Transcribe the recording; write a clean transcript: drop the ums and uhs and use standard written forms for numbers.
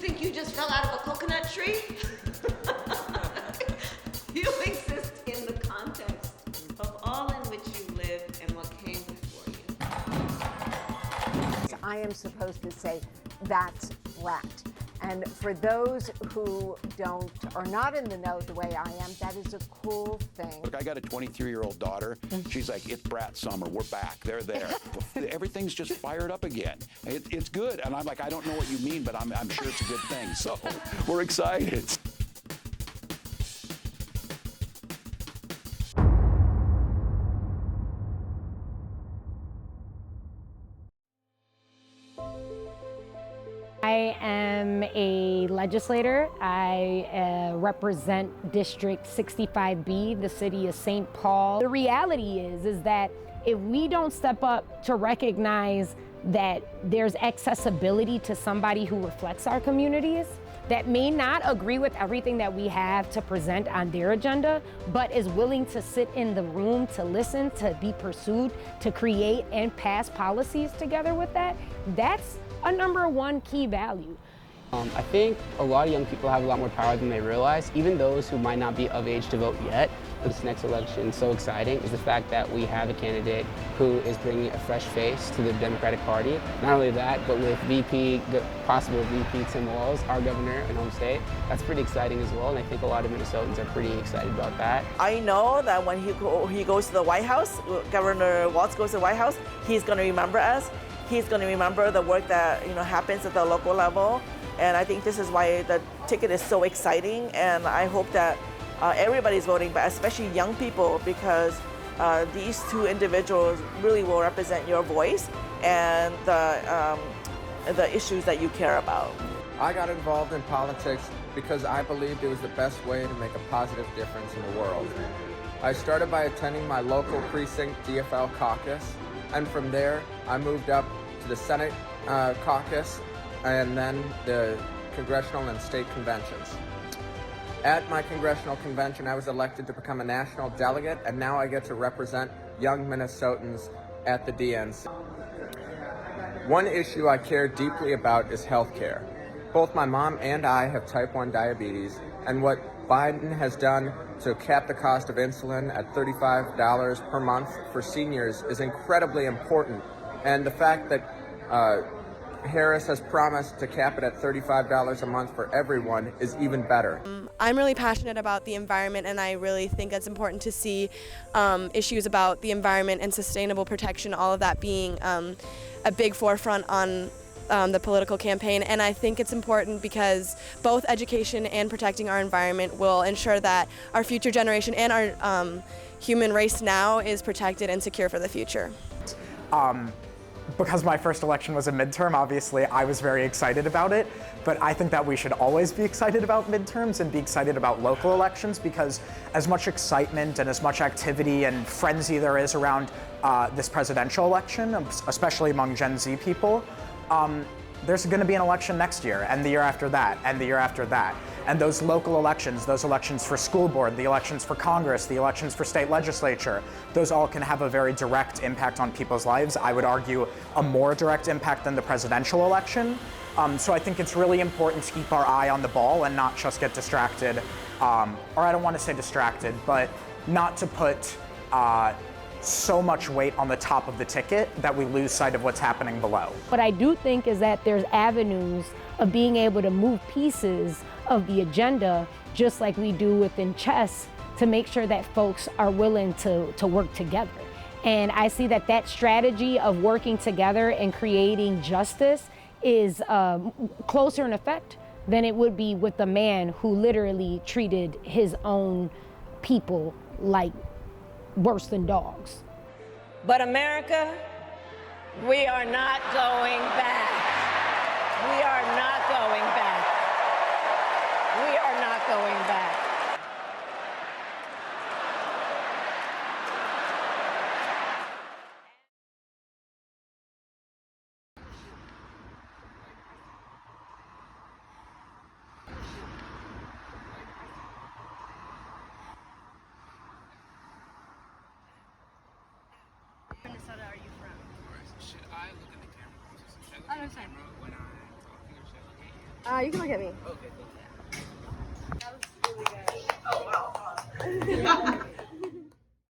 think you just fell out of a coconut tree? You exist in the context of all in which you live and what came before you. I am supposed to say, that's brat. And for those who are not in the know the way I am, that is a cool thing. Look, I got a 23-year-old daughter. She's like, it's brat summer. We're back. They're there. Everything's just fired up again. It's good. And I'm like, I don't know what you mean, but I'm sure it's a good thing. So we're excited. I am a legislator. I represent District 65B, the city of St. Paul. The reality is that if we don't step up to recognize that there's accessibility to somebody who reflects our communities, that may not agree with everything that we have to present on their agenda, but is willing to sit in the room, to listen, to be pursued, to create and pass policies together with that, that's a number one key value. I think a lot of young people have a lot more power than they realize. Even those who might not be of age to vote yet. This next election, so exciting, is the fact that we have a candidate who is bringing a fresh face to the Democratic Party. Not only that, but with possible VP Tim Walz, our governor in home state, that's pretty exciting as well, and I think a lot of Minnesotans are pretty excited about that. I know that when he goes to the White House, Governor Walz goes to the White House, he's going to remember us. He's going to remember the work that happens at the local level, and I think this is why the ticket is so exciting. And I hope that everybody's voting, but especially young people, because these two individuals really will represent your voice and the issues that you care about. I got involved in politics because I believed it was the best way to make a positive difference in the world. I started by attending my local precinct DFL caucus, and from there I moved up to the Senate caucus and then the congressional and state conventions. At my congressional convention, I was elected to become a national delegate, and now I get to represent young Minnesotans at the DNC. One issue I care deeply about is health care. Both my mom and I have type 1 diabetes, and what Biden has done to cap the cost of insulin at $35 per month for seniors is incredibly important. And the fact that Harris has promised to cap it at $35 a month for everyone is even better. I'm really passionate about the environment, and I really think it's important to see issues about the environment and sustainable protection, all of that being a big forefront on the political campaign. And I think it's important because both education and protecting our environment will ensure that our future generation and our human race now is protected and secure for the future. Because my first election was a midterm, obviously I was very excited about it, but I think that we should always be excited about midterms and be excited about local elections, because as much excitement and as much activity and frenzy there is around this presidential election, especially among Gen Z people, there's going to be an election next year, and the year after that, and the year after that. And those local elections, those elections for school board, the elections for Congress, the elections for state legislature, those all can have a very direct impact on people's lives. I would argue a more direct impact than the presidential election. So I think it's really important to keep our eye on the ball and not just get distracted, or I don't want to say distracted, but not to put so much weight on the top of the ticket that we lose sight of what's happening below. What I do think is that there's avenues of being able to move pieces of the agenda, just like we do within chess, to make sure that folks are willing to work together. And I see that that strategy of working together and creating justice is closer in effect than it would be with a man who literally treated his own people like worse than dogs. But America, we are not going back. We are not going back. We are not going back. Minnesota are you from? Should I look at the camera? Oh, no, sorry. When I'm talking or should I look at you? You can look at me. Okay, thank you. That was really good. Oh, wow.